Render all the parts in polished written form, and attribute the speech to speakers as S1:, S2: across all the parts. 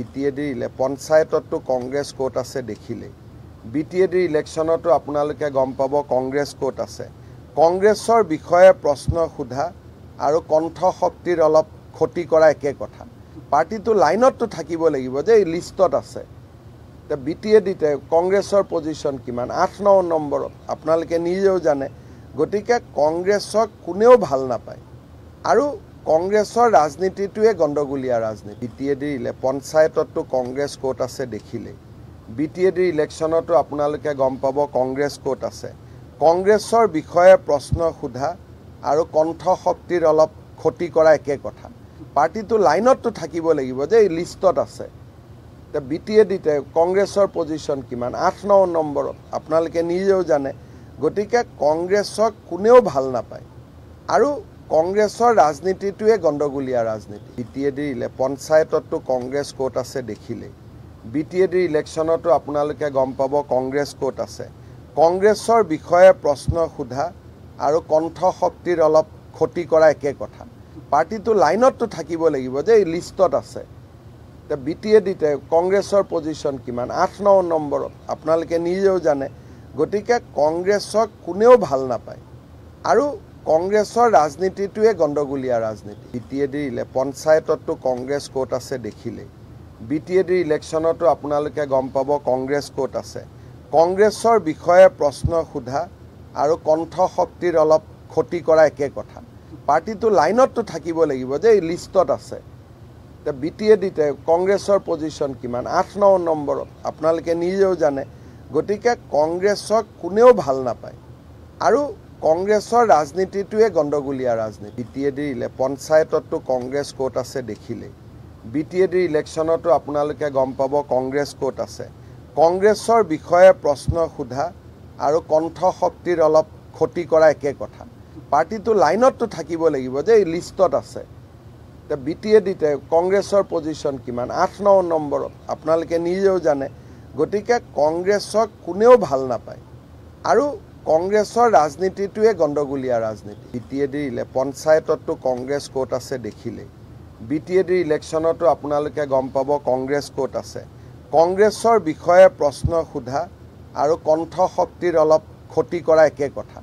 S1: BTAD পঞ্চায়ততো Congress coat আছে দেখিলে BTAD ইলেকশনতো আপোনালোকে গম পাব কংগ্ৰেছ কোট আছে কংগ্ৰেছৰ বিষয়ে প্ৰশ্ন সোধা আৰু কণ্ঠ শক্তিৰ অলপ ক্ষতি কৰা একে কথা পাৰ্টিটো লাইনতো থাকিব লাগিব যে এই লিষ্টত আছে তে BTAD তে কংগ্ৰেছৰ পজিশন কিমান 8-9 নম্বৰত আপোনালোকে নিজেও জানে গতিকে কংগ্ৰেছক কোনেও ভাল নাপায় আৰু কংগ্ৰেছৰ ৰাজনীতিটোৱে গণ্ডগোলীয়া ৰাজনীতি BTAD পঞ্চায়ততো কংগ্ৰেছ কোট আছে দেখিলে BTAD ইলেকশনতো আপোনালোকে গম পাব কংগ্ৰেছ কোট আছে কংগ্ৰেছৰ বিষয়ে প্ৰশ্ন সোধা আৰু কণ্ঠ শক্তিৰ অলপ ক্ষতি কৰা একে কথা পাৰ্টিটো লাইনতো থাকিব লাগিব যে এই লিষ্টত আছে তে BTAD তে কংগ্ৰেছৰ পজিশন কিমান 8-9 নম্বৰত আপোনালোকে নিজেও জানে গতিকে কংগ্ৰেছক কোনেও ভাল নাপায় আৰু কংগ্ৰেছৰ ৰাজনীতিটোৱে গণ্ডগোলীয়া ৰাজনীতি BTAD পঞ্চায়ততো কংগ্ৰেছ কোট আছে দেখিলে BTAD ইলেকশনতো আপোনালোকে গম পাব কংগ্ৰেছ কোট আছে কংগ্ৰেছৰ বিষয়ে প্ৰশ্ন সোধা আৰু কণ্ঠ শক্তিৰ অলপ ক্ষতি কৰা একে কথা পাৰ্টিটো লাইনতো থাকিব লাগিব যে এই লিষ্টত আছে তে BTAD তে কংগ্ৰেছৰ পজিশন কিমান 8-9 নম্বৰত আপোনালোকে নিজেও জানে গতিকে কংগ্ৰেছক কোনেও ভাল নাপায় আৰু কংগ্ৰেছৰ ৰাজনীতিটোৱে গণ্ডগোলীয়া ৰাজনীতি BTAD পঞ্চায়ততো কংগ্ৰেছ কোট আছে দেখিলে BTAD ইলেকশনতো আপোনালোকে গম পাব কংগ্ৰেছ কোট আছে কংগ্ৰেছৰ বিষয়ে প্ৰশ্ন সোধা আৰু কণ্ঠ শক্তিৰ অলপ ক্ষতি কৰা একে কথা পাৰ্টিটো লাইনতো থাকিব লাগিব যে এই লিষ্টত আছে তে BTAD তে কংগ্ৰেছৰ পজিশন কিমান 8-9 নম্বৰত আপোনালোকে নিজেও জানে গতিকে কংগ্ৰেছক কোনেও ভাল নাপায় আৰু কংগ্ৰেছৰ ৰাজনীতিটোৱে গণ্ডগোলীয়া ৰাজনীতি BTAD পঞ্চায়ততো কংগ্ৰেছ কোট আছে দেখিলে BTAD ইলেকশনতো আপোনালোকে গম পাব কংগ্ৰেছ কোট আছে কংগ্ৰেছৰ বিষয়ে প্ৰশ্ন সোধা আৰু কণ্ঠ শক্তিৰ অলপ ক্ষতি কৰা একে কথা পাৰ্টিটো লাইনতো থাকিব লাগিব যে এই লিষ্টত আছে তে BTAD তে কংগ্ৰেছৰ পজিশন কিমান 8-9 নম্বৰত আপোনালোকে নিজেও জানে গতিকে কংগ্ৰেছক কোনেও ভাল নাপায় আৰু কংগ্ৰেছৰ ৰাজনীতিটোৱে গণ্ডগোলীয়া ৰাজনীতি BTAD পঞ্চায়ততো কংগ্ৰেছ কোট আছে দেখিলে BTAD ইলেকশনতো আপোনালোকে গম পাব কংগ্ৰেছ কোট আছে কংগ্ৰেছৰ বিষয়ে প্ৰশ্ন সোধা আৰু কণ্ঠ শক্তিৰ অলপ ক্ষতি কৰা একে কথা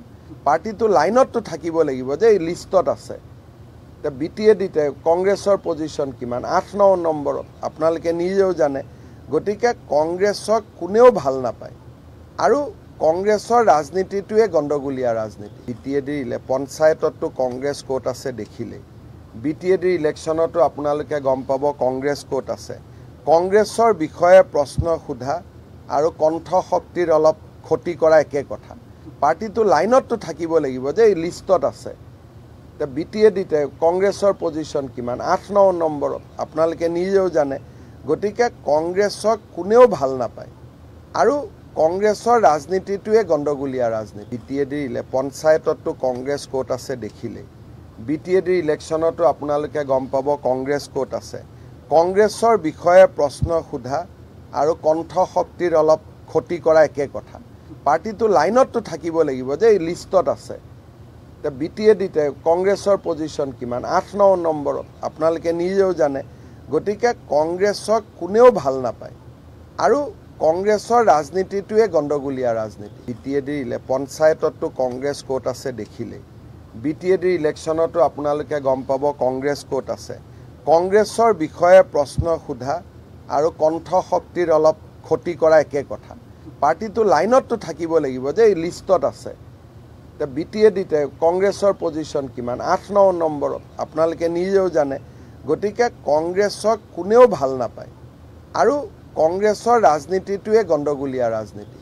S1: পাৰ্টিটো লাইনতো থাকিব লাগিব যে এই লিষ্টত আছে তে BTAD তে কংগ্ৰেছৰ পজিশন কিমান 8-9 নম্বৰত আপোনালোকে নিজেও জানে গতিকে কংগ্ৰেছক কোনেও ভাল নাপায় আৰু কংগ্ৰেছৰ ৰাজনীতিটোৱে গণ্ডগোলীয়া ৰাজনীতি BTAD পঞ্চায়ততো কংগ্ৰেছ কোট আছে দেখিলে BTAD ইলেকশনতো আপোনালোকে গম পাব কংগ্ৰেছ কোট আছে কংগ্ৰেছৰ বিষয়ে প্ৰশ্ন সোধা আৰু কণ্ঠ শক্তিৰ অলপ ক্ষতি কৰা একে কথা পাৰ্টিটো লাইনতো থাকিব লাগিব যে এই লিষ্টত আছে তে BTAD তে কংগ্ৰেছৰ পজিশন কিমান 8-9 নম্বৰত আপোনালোকে নিজেও জানে গতিকে কংগ্ৰেছক কোনেও ভাল নাপায় আৰু কংগ্ৰেছৰ ৰাজনীতিটোৱে গণ্ডগোলীয়া ৰাজনীতি BTAD পঞ্চায়ততো কংগ্ৰেছ কোট আছে দেখিলে BTAD ইলেকশনতো আপোনালোকে গম পাব কংগ্ৰেছ কোট আছে কংগ্ৰেছৰ বিষয়ে প্ৰশ্ন সোধা আৰু কণ্ঠ শক্তিৰ অলপ ক্ষতি কৰা একে কথা পাৰ্টিটো লাইনতো থাকিব লাগিব যে এই লিষ্টত আছে তে BTAD তে কংগ্ৰেছৰ পজিশন কিমান 8-9 নম্বৰত আপোনালোকে নিজেও জানে গতিকে কংগ্ৰেছক কোনেও ভাল নাপায় আৰু কংগ্ৰেছৰ ৰাজনীতিটোৱে গণ্ডগোলীয়া ৰাজনীতি BTAD পঞ্চায়ততো কংগ্ৰেছ কোট আছে দেখিলে BTAD ইলেকশনতো আপোনালোকে গম পাব কংগ্ৰেছ কোট আছে কংগ্ৰেছৰ বিষয়ে প্ৰশ্ন সোধা আৰু কণ্ঠ শক্তিৰ অলপ ক্ষতি কৰা একে কথা পাৰ্টিটো লাইনতো থাকিব লাগিব যে এই লিষ্টত আছে তে BTAD তে কংগ্ৰেছৰ পজিশন কিমান 8-9 নম্বৰত আপোনালোকে নিজেও জানে গতিকে কংগ্ৰেছক কোনেও ভাল নাপায় আৰু কংগ্ৰেছৰ ৰাজনীতিটোৱে গণ্ডগোলীয়া ৰাজনীতি